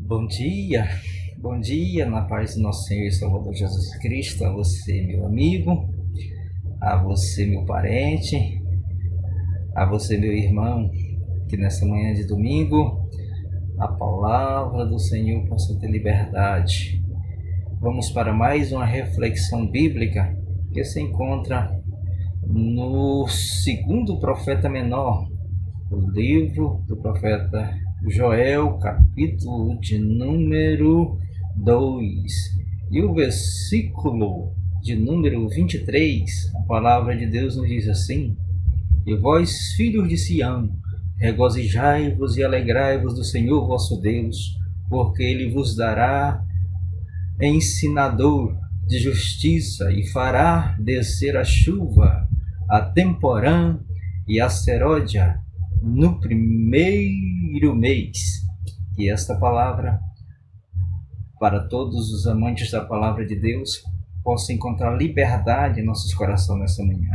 Bom dia, na paz do nosso Senhor e Salvador Jesus Cristo, a você, meu amigo, a você, meu parente, a você, meu irmão, que nessa manhã de domingo a palavra do Senhor possa ter liberdade. Vamos para mais uma reflexão bíblica que se encontra no segundo profeta menor, o livro do profeta Joel, capítulo de número 2, e o versículo de número 23, a palavra de Deus nos diz assim: E vós, filhos de Sião, regozijai-vos e alegrai-vos do Senhor vosso Deus, porque ele vos dará ensinador de justiça e fará descer a chuva, a temporã e a seródia no primeiro mês. Que esta palavra, para todos os amantes da palavra de Deus, possa encontrar liberdade em nossos corações nessa manhã.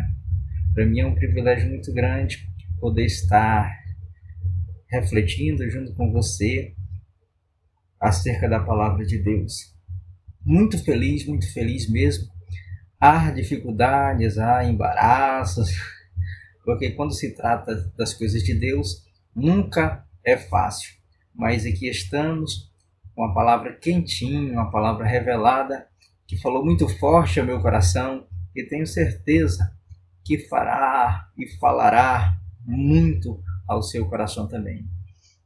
Para mim é um privilégio muito grande poder estar refletindo junto com você acerca da palavra de Deus. Muito feliz mesmo. Há dificuldades, há embaraços, porque quando se trata das coisas de Deus, nunca é fácil. Mas aqui estamos com uma palavra quentinha, uma palavra revelada, que falou muito forte ao meu coração, e tenho certeza que fará e falará muito ao seu coração também.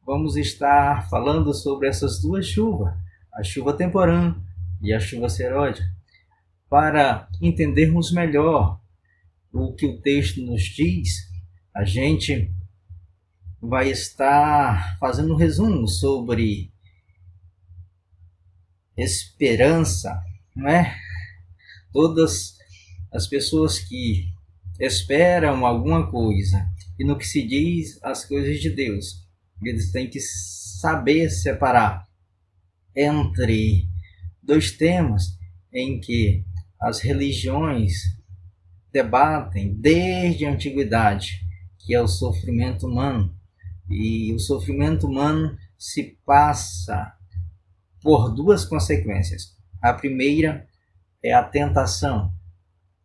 Vamos estar falando sobre essas duas chuvas, a chuva temporã e a chuva seródia, para entendermos melhor o que o texto nos diz. A gente vai estar fazendo um resumo sobre esperança, não é? Todas as pessoas que esperam alguma coisa, e no que se diz as coisas de Deus, eles têm que saber separar entre dois temas em que as religiões debatem desde a antiguidade, que é o sofrimento humano. E o sofrimento humano se passa por duas consequências. A primeira é a tentação.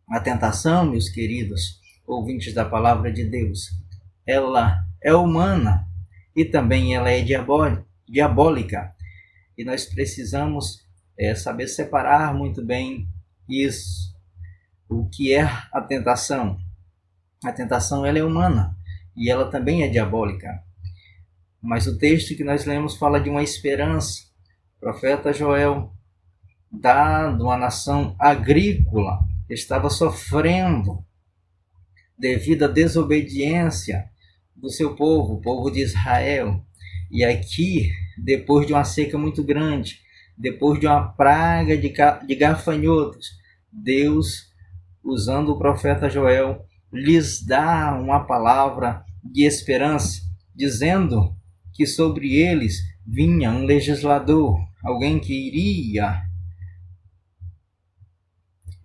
A tentação, meus queridos ouvintes da palavra de Deus, ela é humana e também ela é diabólica. E nós precisamos saber separar muito bem isso. O que é a tentação? A tentação ela é humana e ela também é diabólica. Mas o texto que nós lemos fala de uma esperança. O profeta Joel, dado uma nação agrícola, estava sofrendo devido à desobediência do seu povo, o povo de Israel. E aqui, depois de uma seca muito grande, depois de uma praga de gafanhotos, Deus, usando o profeta Joel, lhes dá uma palavra de esperança, dizendo que sobre eles vinha um legislador, alguém que iria,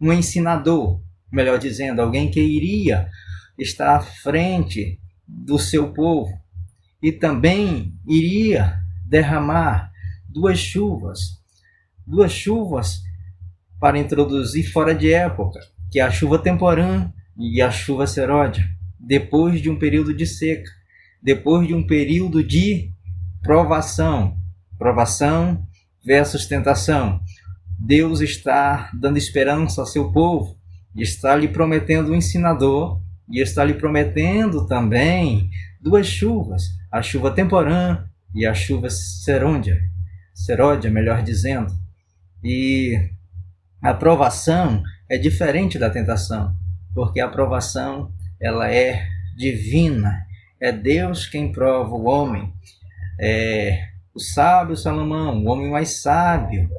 um ensinador, melhor dizendo, alguém que iria estar à frente do seu povo e também iria derramar duas chuvas para introduzir fora de época, que é a chuva temporã e a chuva seródia, depois de um período de seca, depois de um período de provação versus tentação. Deus está dando esperança ao seu povo, e está lhe prometendo um ensinador, e está lhe prometendo também duas chuvas, a chuva temporã e a chuva seródia, melhor dizendo. E a provação é diferente da tentação, porque a provação ela é divina, é Deus quem prova o homem. O sábio Salomão, o homem mais sábio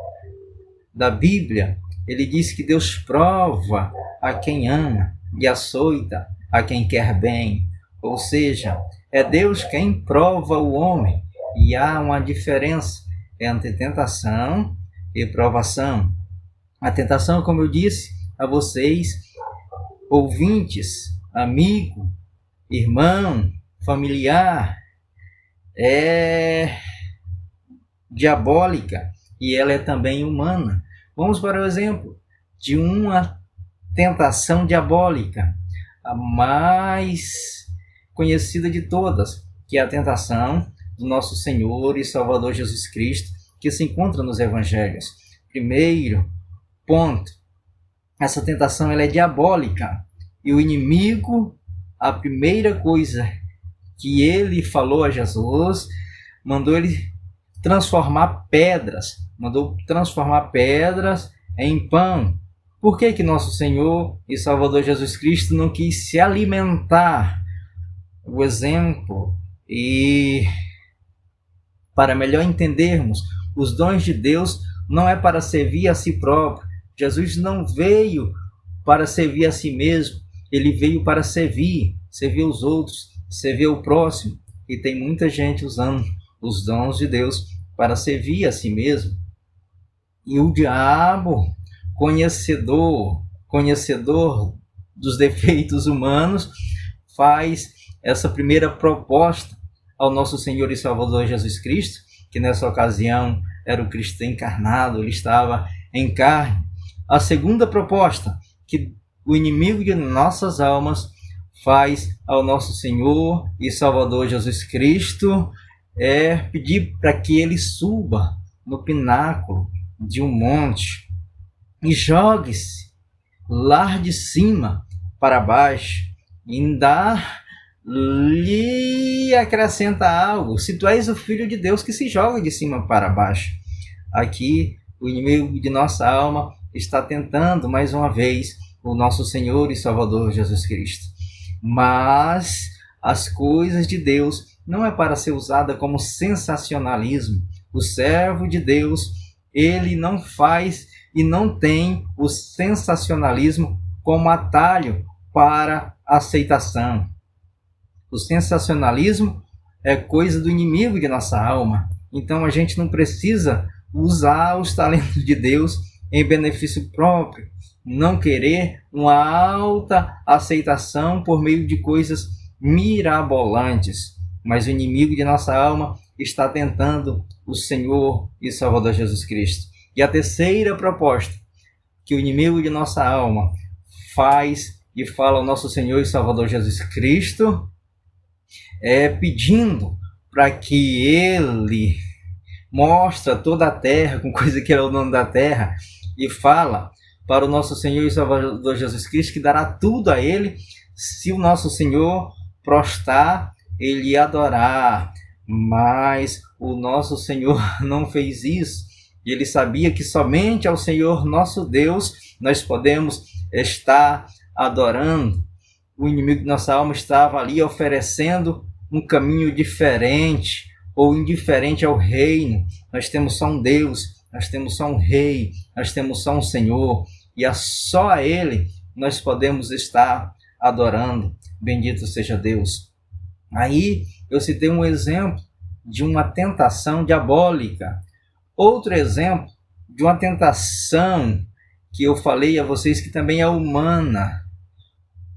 da Bíblia, ele diz que Deus prova a quem ama e açoita a quem quer bem. Ou seja, é Deus quem prova o homem, e há uma diferença entre tentação e provação. A tentação, como eu disse a vocês, ouvintes, amigo, irmão, familiar, é diabólica e ela é também humana. Vamos para o exemplo de uma tentação diabólica, a mais conhecida de todas, que é a tentação do nosso Senhor e Salvador Jesus Cristo, que se encontra nos Evangelhos. Primeiro ponto, essa tentação ela é diabólica e o inimigo, a primeira coisa que ele falou a Jesus, mandou transformar pedras em pão. Por que nosso Senhor e Salvador Jesus Cristo não quis se alimentar? O exemplo, e para melhor entendermos, os dons de Deus não é para servir a si próprio. Jesus não veio para servir a si mesmo, ele veio para servir os outros, servir o próximo. E tem muita gente usando os dons de Deus para servir a si mesmo. E o diabo, conhecedor dos defeitos humanos, faz essa primeira proposta ao nosso Senhor e Salvador Jesus Cristo, que nessa ocasião era o Cristo encarnado, ele estava em carne. A segunda proposta que o inimigo de nossas almas faz ao nosso Senhor e Salvador Jesus Cristo é pedir para que ele suba no pináculo de um monte e jogue-se lá de cima para baixo, e ainda lhe acrescenta algo: se tu és o Filho de Deus, que se joga de cima para baixo. Aqui o inimigo de nossa alma está tentando mais uma vez o nosso Senhor e Salvador Jesus Cristo. Mas as coisas de Deus não é para ser usada como sensacionalismo. O servo de Deus, ele não faz e não tem o sensacionalismo como atalho para aceitação. O sensacionalismo é coisa do inimigo de nossa alma. Então a gente não precisa usar os talentos de Deus em benefício próprio, não querer uma alta aceitação por meio de coisas mirabolantes. Mas o inimigo de nossa alma está tentando o Senhor e Salvador Jesus Cristo. E a terceira proposta que o inimigo de nossa alma faz e fala ao nosso Senhor e Salvador Jesus Cristo é pedindo para que ele mostre toda a terra, com coisa que é o dono da terra, e fala para o nosso Senhor e Salvador Jesus Cristo que dará tudo a ele se o nosso Senhor prostrar, ele adorar. Mas o nosso Senhor não fez isso. Ele sabia que somente ao Senhor nosso Deus nós podemos estar adorando. O inimigo de nossa alma estava ali oferecendo um caminho diferente ou indiferente ao reino. Nós temos só um Deus, nós temos só um rei, nós temos só um Senhor, e só a ele nós podemos estar adorando. Bendito seja Deus. Aí eu citei um exemplo de uma tentação diabólica. Outro exemplo de uma tentação que eu falei a vocês que também é humana.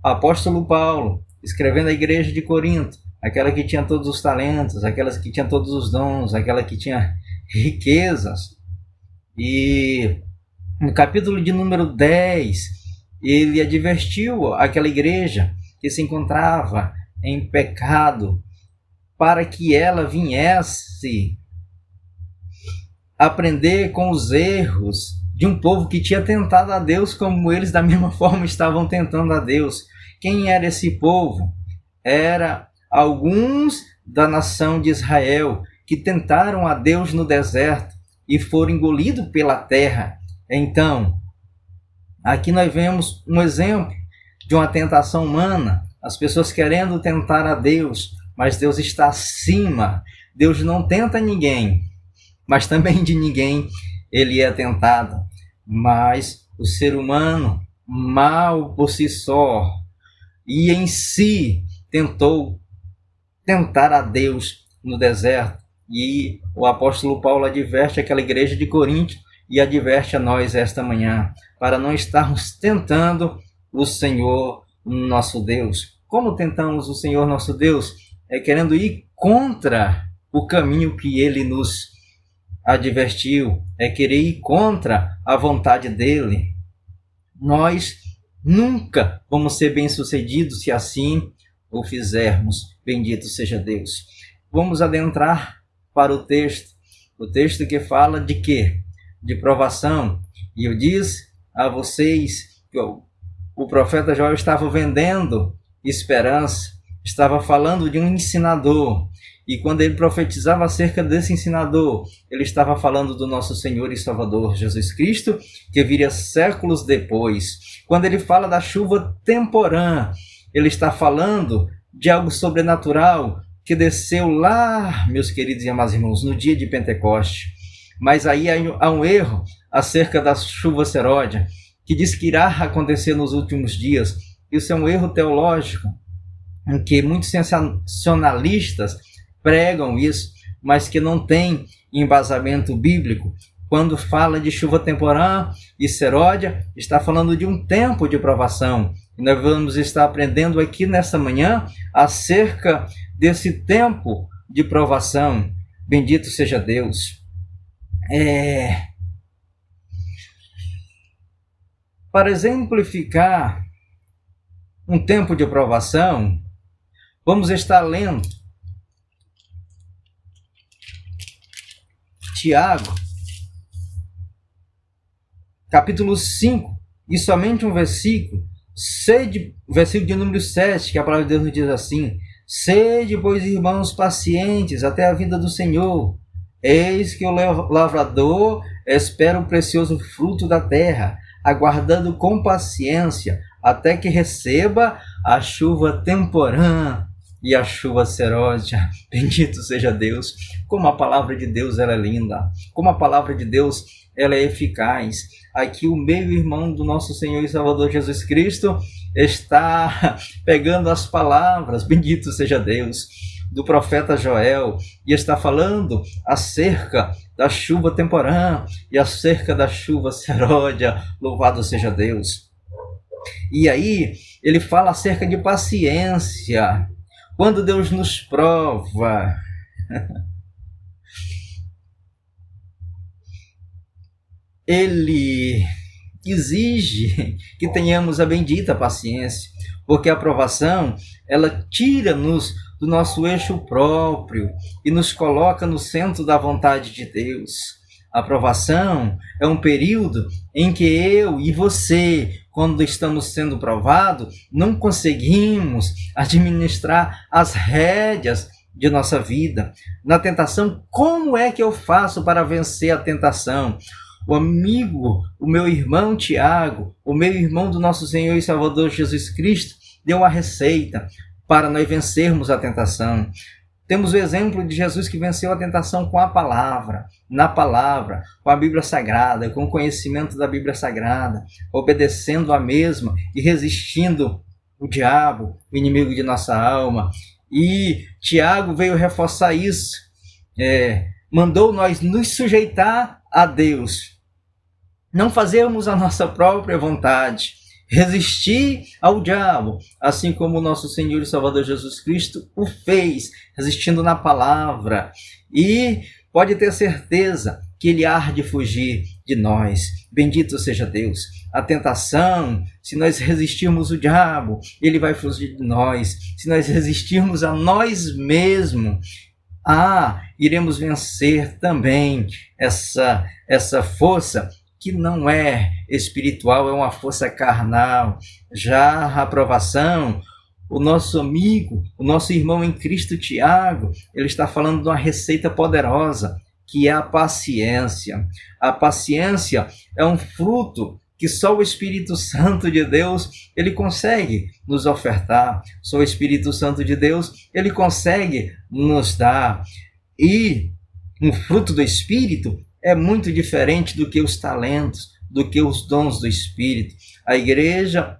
Apóstolo Paulo, escrevendo à igreja de Corinto, aquela que tinha todos os talentos, aquela que tinha todos os dons, aquela que tinha riquezas. E no capítulo de número 10, ele advertiu aquela igreja que se encontrava em pecado, para que ela viesse aprender com os erros de um povo que tinha tentado a Deus como eles da mesma forma estavam tentando a Deus. Quem era esse povo? Era alguns da nação de Israel que tentaram a Deus no deserto e foram engolidos pela terra. Então, aqui nós vemos um exemplo de uma tentação humana, as pessoas querendo tentar a Deus, mas Deus está acima. Deus não tenta ninguém, mas também de ninguém ele é tentado. Mas o ser humano, mal por si só, e em si tentou tentar a Deus no deserto. E o apóstolo Paulo adverte aquela igreja de Corinto e adverte a nós esta manhã, para não estarmos tentando o Senhor nosso Deus. Como tentamos o Senhor nosso Deus? É querendo ir contra o caminho que ele nos advertiu, é querer ir contra a vontade dele. Nós nunca vamos ser bem-sucedidos se assim o fizermos. Bendito seja Deus. Vamos adentrar para o texto que fala de quê? De provação. E eu disse a vocês que o profeta Joel estava vendendo esperança, estava falando de um ensinador. E quando ele profetizava acerca desse ensinador, ele estava falando do nosso Senhor e Salvador Jesus Cristo, que viria séculos depois. Quando ele fala da chuva temporã, ele está falando de algo sobrenatural que desceu lá, meus queridos e amados irmãos, no dia de Pentecoste. Mas aí há um erro acerca da chuva seródia, que diz que irá acontecer nos últimos dias. Isso é um erro teológico, em que muitos sensacionalistas pregam isso, mas que não tem embasamento bíblico. Quando fala de chuva temporã e seródia, está falando de um tempo de provação. E nós vamos estar aprendendo aqui nesta manhã acerca desse tempo de provação. Bendito seja Deus. Para exemplificar um tempo de provação, vamos estar lendo Tiago, capítulo 5, e somente um versículo, versículo de número 7, que a palavra de Deus nos diz assim: sede, pois, irmãos, pacientes até a vinda do Senhor. Eis que o lavrador espera o precioso fruto da terra, aguardando com paciência, até que receba a chuva temporã e a chuva seródia. Bendito seja Deus. Como a palavra de Deus ela é linda, como a palavra de Deus ela é eficaz. Aqui o meio-irmão do nosso Senhor e Salvador Jesus Cristo está pegando as palavras, bendito seja Deus, do profeta Joel, e está falando acerca da chuva temporã e acerca da chuva seródia. Louvado seja Deus. E aí ele fala acerca de paciência. Quando Deus nos prova, Ele exige que tenhamos a bendita paciência, porque a provação, ela tira-nos do nosso eixo próprio e nos coloca no centro da vontade de Deus. A provação é um período em que eu e você, quando estamos sendo provados, não conseguimos administrar as rédeas de nossa vida. Na tentação, como é que eu faço para vencer a tentação? O meu irmão Tiago, o meu irmão do nosso Senhor e Salvador Jesus Cristo, deu a receita para nós vencermos a tentação. Temos o exemplo de Jesus que venceu a tentação com a palavra, na palavra, com a Bíblia Sagrada, com o conhecimento da Bíblia Sagrada, obedecendo a mesma e resistindo o diabo, o inimigo de nossa alma. E Tiago veio reforçar isso, mandou nós nos sujeitar a Deus, não fazermos a nossa própria vontade, resistir ao diabo, assim como o nosso Senhor e Salvador Jesus Cristo o fez, resistindo na palavra. E pode ter certeza que ele há de fugir de nós. Bendito seja Deus. A tentação, se nós resistirmos o diabo, ele vai fugir de nós. Se nós resistirmos a nós mesmos, iremos vencer também essa força que não é espiritual, é uma força carnal. Já a aprovação, o nosso amigo, o nosso irmão em Cristo Tiago, ele está falando de uma receita poderosa, que é a paciência. A paciência é um fruto que só o Espírito Santo de Deus, ele consegue nos ofertar. Só o Espírito Santo de Deus, ele consegue nos dar. E um fruto do Espírito é muito diferente do que os talentos, do que os dons do Espírito. A igreja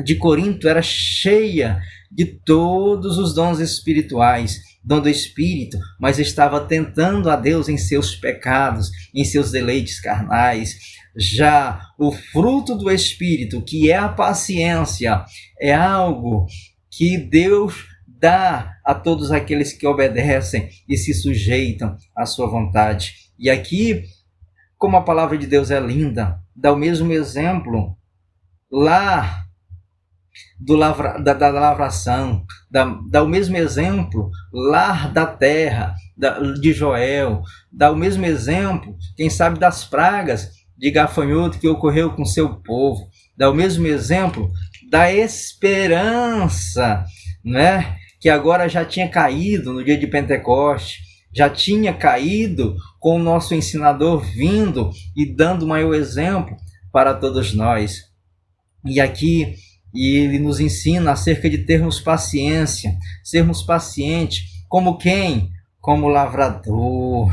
de Corinto era cheia de todos os dons espirituais, dom do Espírito, mas estava tentando a Deus em seus pecados, em seus deleites carnais. Já o fruto do Espírito, que é a paciência, é algo que Deus dá a todos aqueles que obedecem e se sujeitam à sua vontade. E aqui, como a palavra de Deus é linda, dá o mesmo exemplo lá da lavração, dá o mesmo exemplo lá da terra, de Joel, dá o mesmo exemplo, quem sabe, das pragas de gafanhoto que ocorreu com seu povo, dá o mesmo exemplo da esperança, né? Que agora já tinha caído no dia de Pentecoste, já tinha caído com o nosso ensinador vindo e dando o maior exemplo para todos nós. E aqui ele nos ensina acerca de termos paciência, sermos pacientes, como quem? Como o lavrador,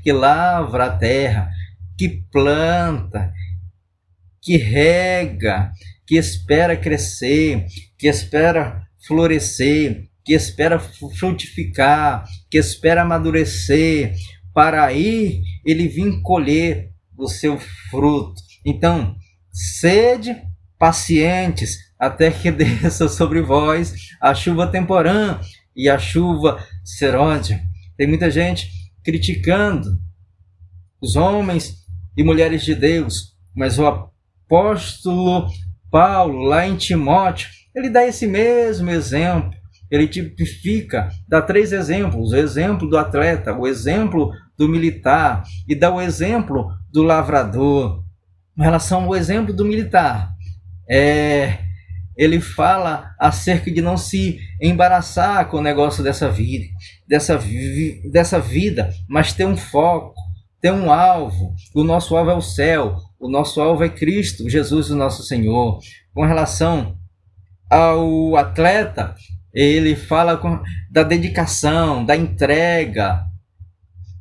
que lavra a terra, que planta, que rega, que espera crescer, que espera florescer, que espera frutificar, que espera amadurecer, para aí ele vir colher o seu fruto. Então, sede pacientes, até que desça sobre vós a chuva temporã e a chuva serôdia. Tem muita gente criticando os homens e mulheres de Deus, mas o apóstolo Paulo, lá em Timóteo, ele dá esse mesmo exemplo. Ele tipifica, dá 3 exemplos: o exemplo do atleta, o exemplo do militar e dá o exemplo do lavrador. Em relação ao exemplo do militar, ele fala acerca de não se embaraçar com o negócio dessa vida, mas ter um foco, ter um alvo. O nosso alvo é o céu, o nosso alvo é Cristo, Jesus, o nosso Senhor. Com relação ao atleta, ele fala da dedicação, da entrega,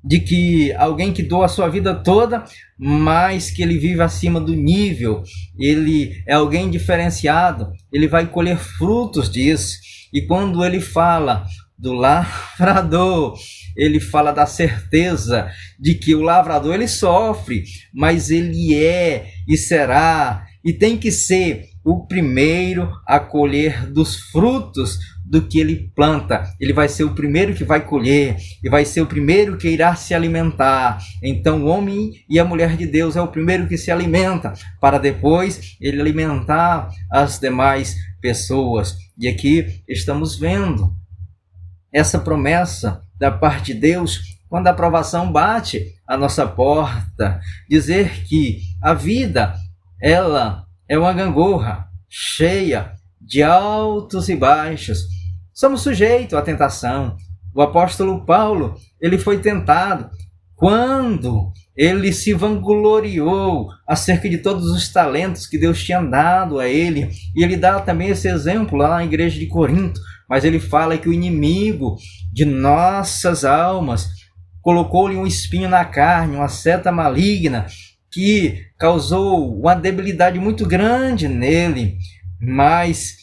de que alguém que doa a sua vida toda, mas que ele vive acima do nível, ele é alguém diferenciado, ele vai colher frutos disso. E quando ele fala do lavrador, ele fala da certeza de que o lavrador ele sofre, mas ele é e será e tem que ser o primeiro a colher dos frutos do que ele planta. Ele vai ser o primeiro que vai colher e vai ser o primeiro que irá se alimentar. Então o homem e a mulher de Deus é o primeiro que se alimenta, para depois ele alimentar as demais pessoas. E aqui estamos vendo essa promessa da parte de Deus quando a provação bate à nossa porta, dizer que a vida, ela é uma gangorra cheia de altos e baixos. Somos sujeitos à tentação. O apóstolo Paulo, ele foi tentado quando ele se vangloriou acerca de todos os talentos que Deus tinha dado a ele. E ele dá também esse exemplo lá na igreja de Corinto. Mas ele fala que o inimigo de nossas almas colocou-lhe um espinho na carne, uma seta maligna, que causou uma debilidade muito grande nele. Mas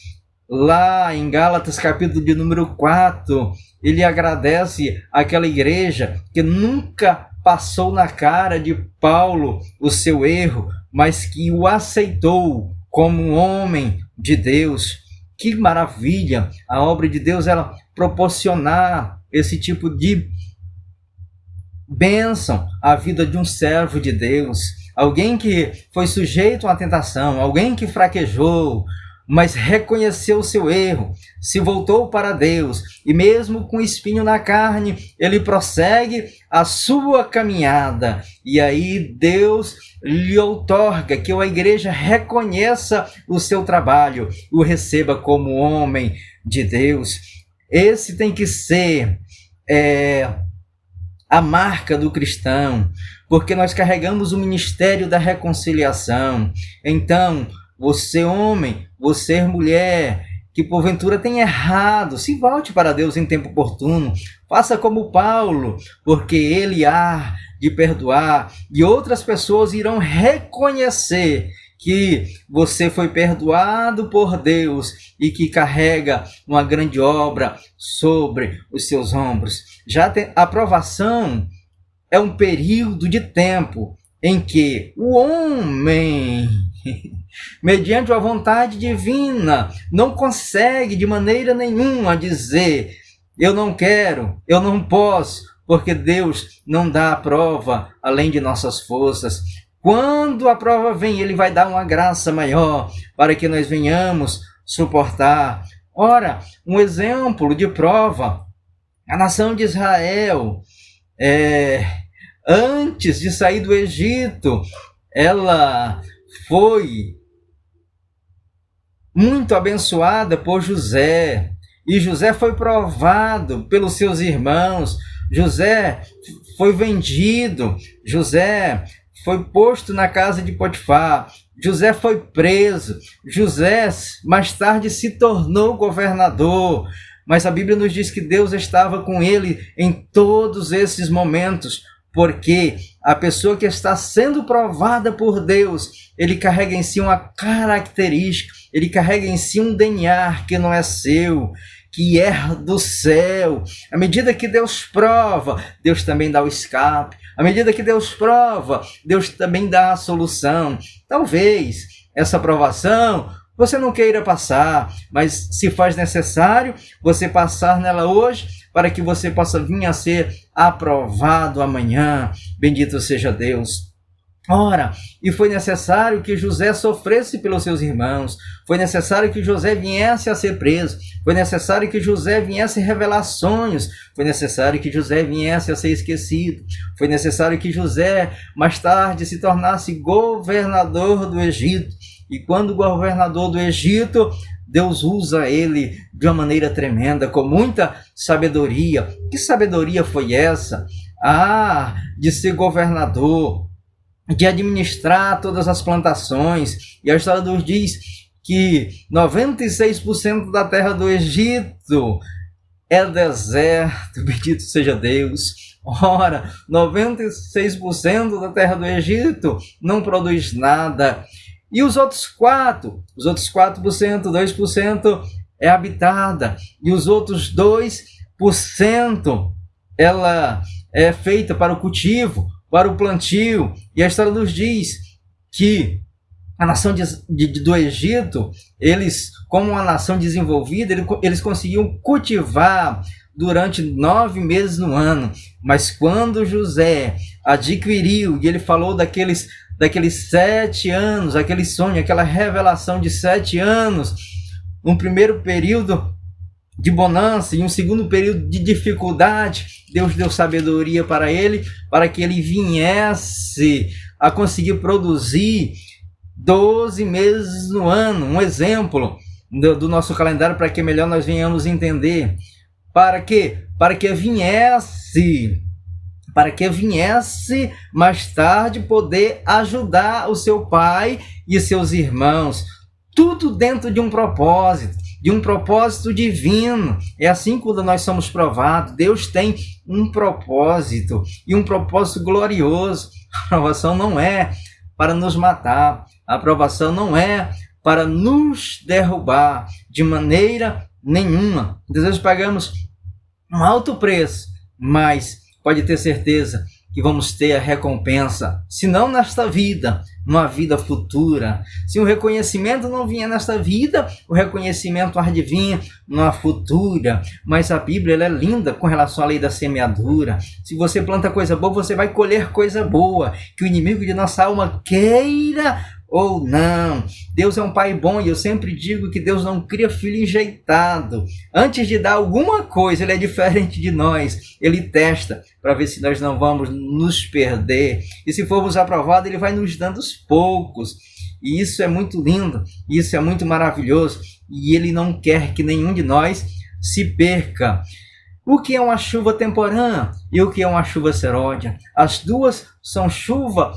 lá em Gálatas, capítulo de número 4, ele agradece àquela igreja que nunca passou na cara de Paulo o seu erro, mas que o aceitou como um homem de Deus. Que maravilha a obra de Deus, ela proporcionar esse tipo de bênção à vida de um servo de Deus, alguém que foi sujeito à tentação, alguém que fraquejou, mas reconheceu o seu erro, se voltou para Deus e mesmo com espinho na carne, ele prossegue a sua caminhada. E aí Deus lhe outorga que a igreja reconheça o seu trabalho, o receba como homem de Deus. Esse tem que ser a marca do cristão, porque nós carregamos o ministério da reconciliação. Então, você homem, você mulher, que porventura tem errado, se volte para Deus em tempo oportuno. Faça como Paulo, porque ele há de perdoar e outras pessoas irão reconhecer que você foi perdoado por Deus e que carrega uma grande obra sobre os seus ombros. Já a aprovação é um período de tempo em que o homem, mediante a vontade divina, não consegue de maneira nenhuma dizer: eu não quero, eu não posso, porque Deus não dá a prova além de nossas forças. Quando a prova vem, Ele vai dar uma graça maior para que nós venhamos suportar. Ora, um exemplo de prova, a nação de Israel, antes de sair do Egito, ela foi muito abençoada por José, e José foi provado pelos seus irmãos. José foi vendido, José foi posto na casa de Potifar, José foi preso, José mais tarde se tornou governador, mas a Bíblia nos diz que Deus estava com ele em todos esses momentos, porque a pessoa que está sendo provada por Deus, ele carrega em si uma característica, ele carrega em si um DNA que não é seu, que é do céu. À medida que Deus prova, Deus também dá o escape. À medida que Deus prova, Deus também dá a solução. Talvez essa provação você não queira passar, mas se faz necessário você passar nela hoje, para que você possa vir a ser aprovado amanhã. Bendito seja Deus. Ora, e foi necessário que José sofresse pelos seus irmãos, foi necessário que José viesse a ser preso, foi necessário que José viesse a revelar sonhos, foi necessário que José viesse a ser esquecido, foi necessário que José mais tarde se tornasse governador do Egito, e quando governador do Egito, Deus usa ele de uma maneira tremenda, com muita sabedoria. Que sabedoria foi essa? De ser governador, de administrar todas as plantações. E a história nos diz que 96% da terra do Egito é deserto. Bendito seja Deus. Ora, 96% da terra do Egito não produz nada. E os outros 4%, 2% é habitada. E os outros 2%, ela é feita para o cultivo, para o plantio. E a história nos diz que a nação do Egito, eles, como uma nação desenvolvida, eles conseguiam cultivar durante 9 meses no ano. Mas quando José adquiriu, e ele falou daqueles 7 anos, aquele sonho, aquela revelação de 7 anos, um primeiro período de bonança e um segundo período de dificuldade, Deus deu sabedoria para ele, para que ele viesse a conseguir produzir 12 meses no ano. Um exemplo do nosso calendário, para que melhor nós venhamos entender. Para quê? Para que viesse mais tarde poder ajudar o seu pai e seus irmãos. Tudo dentro de um propósito divino. É assim quando nós somos provados. Deus tem um propósito, e um propósito glorioso. A aprovação não é para nos matar, a aprovação não é para nos derrubar de maneira nenhuma. Às vezes pagamos um alto preço, mas pode ter certeza que vamos ter a recompensa, se não nesta vida, numa vida futura. Se o reconhecimento não vier nesta vida, o reconhecimento há de vir numa futura. Mas a Bíblia, ela é linda com relação à lei da semeadura. Se você planta coisa boa, você vai colher coisa boa. Que o inimigo de nossa alma queira ou não. Deus é um pai bom, e eu sempre digo que Deus não cria filho enjeitado. Antes de dar alguma coisa, ele é diferente de nós. Ele testa para ver se nós não vamos nos perder. E se formos aprovados, ele vai nos dando aos poucos. E isso é muito lindo, isso é muito maravilhoso. E ele não quer que nenhum de nós se perca. O que é uma chuva temporã e o que é uma chuva serôdia? As duas são chuva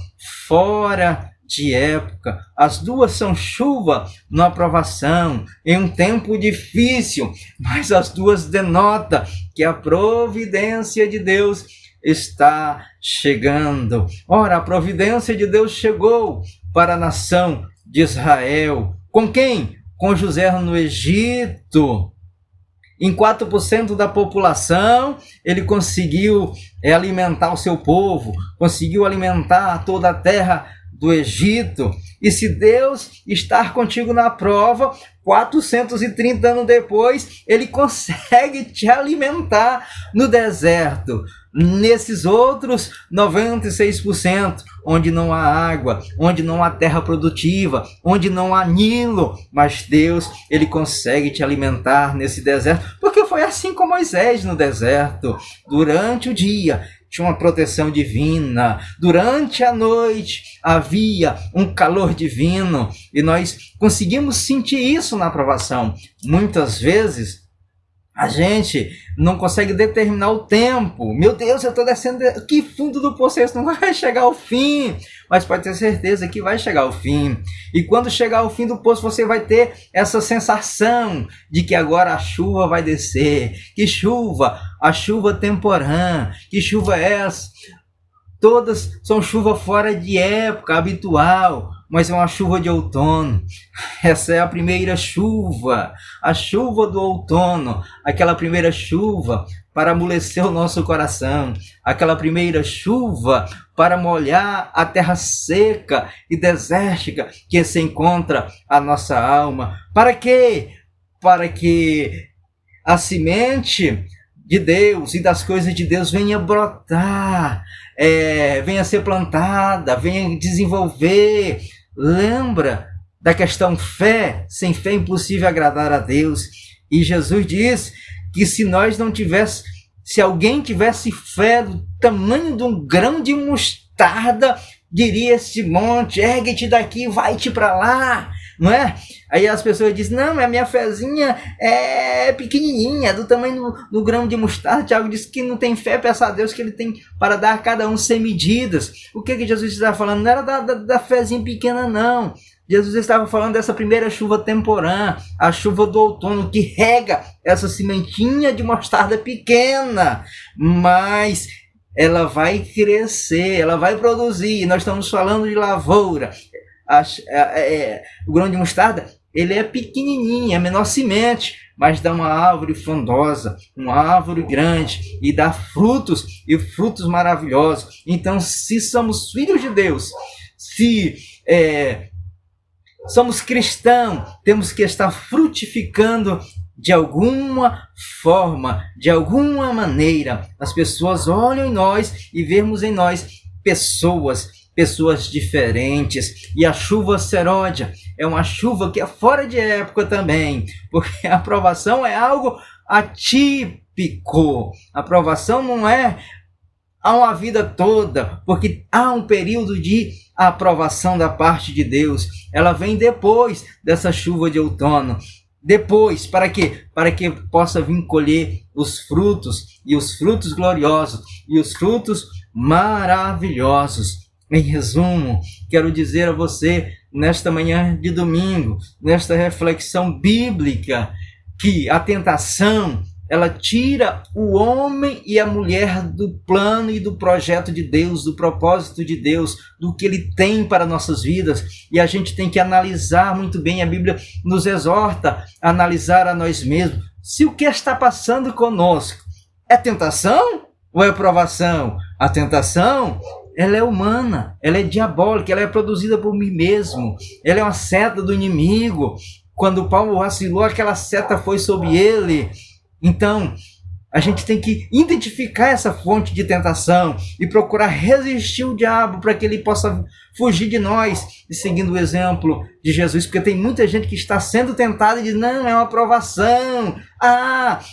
fora de época. As duas são chuva na aprovação, em um tempo difícil, mas as duas denotam que a providência de Deus está chegando. Ora, a providência de Deus chegou para a nação de Israel. Com quem? Com José no Egito. Em 4% da população, ele conseguiu alimentar o seu povo, conseguiu alimentar toda a terra do Egito. E se Deus estar contigo na prova, 430 anos depois, ele consegue te alimentar no deserto. nesses outros 96%, onde não há água, onde não há terra produtiva, onde não há Nilo, mas Deus, ele consegue te alimentar nesse deserto, porque foi assim com Moisés no deserto. Durante o dia tinha uma proteção divina, durante a noite havia um calor divino, e nós conseguimos sentir isso na provação. Muitas vezes a gente não consegue determinar o tempo. Meu Deus, eu estou descendo que fundo do poço, isso não vai chegar ao fim. Mas pode ter certeza que vai chegar ao fim. E quando chegar ao fim do poço, você vai ter essa sensação de que agora a chuva vai descer. Que chuva? A chuva temporã. Que chuva é essa? Todas são chuva fora de época habitual, mas é uma chuva de outono. Essa é a primeira chuva, a chuva do outono, aquela primeira chuva para amolecer o nosso coração, aquela primeira chuva para molhar a terra seca e desértica que se encontra a nossa alma. Para quê? Para que a semente de Deus e das coisas de Deus venha brotar, venha ser plantada, venha desenvolver. Lembra da questão fé? Sem fé é impossível agradar a Deus. E Jesus diz que se alguém tivesse fé do tamanho de um grão de mostarda, diria esse monte, ergue-te daqui, vai-te para lá, não é? Aí as pessoas dizem, não, a minha fezinha é pequenininha, do tamanho do grão de mostarda. Tiago diz que não tem fé, peça a Deus que ele tem para dar a cada um 100 medidas. O que Jesus estava falando? Não era da fezinha pequena, não. Jesus estava falando dessa primeira chuva temporã, a chuva do outono, que rega essa sementinha de mostarda pequena, mas ela vai crescer, ela vai produzir. Nós estamos falando de lavoura. O grão de mostarda, ele é pequenininho, é menor semente, mas dá uma árvore frondosa, uma árvore grande, e dá frutos, e frutos maravilhosos. Então, se somos filhos de Deus, se somos cristãos, temos que estar frutificando de alguma forma, de alguma maneira. As pessoas olham em nós e vemos em nós pessoas diferentes. E a chuva seródia é uma chuva que é fora de época também, porque a aprovação é algo atípico. A aprovação não é a uma vida toda, porque há um período de aprovação da parte de Deus. Ela vem depois dessa chuva de outono. Depois, para quê? Para que possa vir colher os frutos, e os frutos gloriosos, e os frutos maravilhosos. Em resumo, quero dizer a você, nesta manhã de domingo, nesta reflexão bíblica, que a tentação, ela tira o homem e a mulher do plano e do projeto de Deus, do propósito de Deus, do que Ele tem para nossas vidas. E a gente tem que analisar muito bem. A Bíblia nos exorta a analisar a nós mesmos. Se o que está passando conosco é tentação ou é provação? A tentação, ela é humana, ela é diabólica, ela é produzida por mim mesmo. Ela é uma seta do inimigo. Quando Paulo vacilou, aquela seta foi sobre ele. Então, a gente tem que identificar essa fonte de tentação e procurar resistir o diabo para que ele possa fugir de nós, e seguindo o exemplo de Jesus, porque tem muita gente que está sendo tentada e diz, não, é uma provação.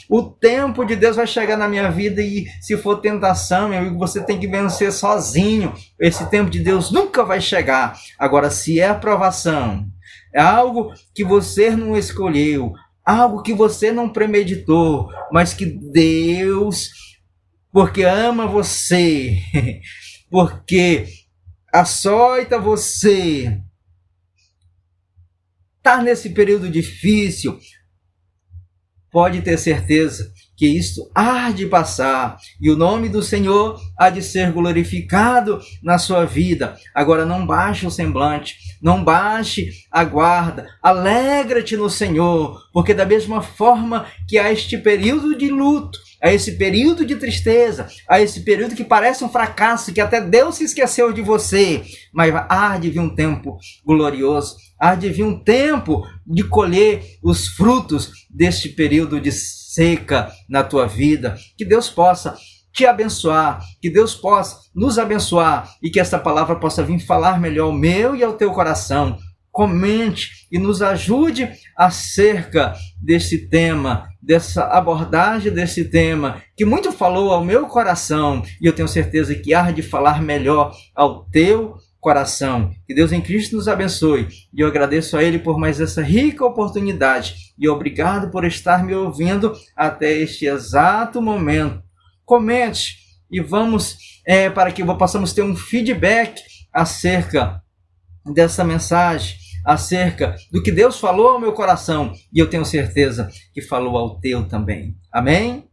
O tempo de Deus vai chegar na minha vida e se for tentação, meu amigo, você tem que vencer sozinho. Esse tempo de Deus nunca vai chegar. Agora, se é aprovação, é algo que você não escolheu, algo que você não premeditou, mas que Deus, porque ama você, porque açoita você, está nesse período difícil, pode ter certeza que isto há de passar e o nome do Senhor há de ser glorificado na sua vida. Agora não baixe o semblante, não baixe a guarda, alegra-te no Senhor, porque da mesma forma que há este período de luto, há esse período de tristeza, há esse período que parece um fracasso, que até Deus se esqueceu de você, mas há de vir um tempo glorioso, há de vir um tempo de colher os frutos deste período de seca na tua vida. Que Deus possa te abençoar, que Deus possa nos abençoar e que esta palavra possa vir falar melhor ao meu e ao teu coração. Comente e nos ajude acerca desse tema, dessa abordagem desse tema, que muito falou ao meu coração e eu tenho certeza que há de falar melhor ao teu coração. Que Deus em Cristo nos abençoe e eu agradeço a Ele por mais essa rica oportunidade e obrigado por estar me ouvindo até este exato momento. Comente e vamos para que possamos ter um feedback acerca dessa mensagem, acerca do que Deus falou ao meu coração e eu tenho certeza que falou ao teu também. Amém?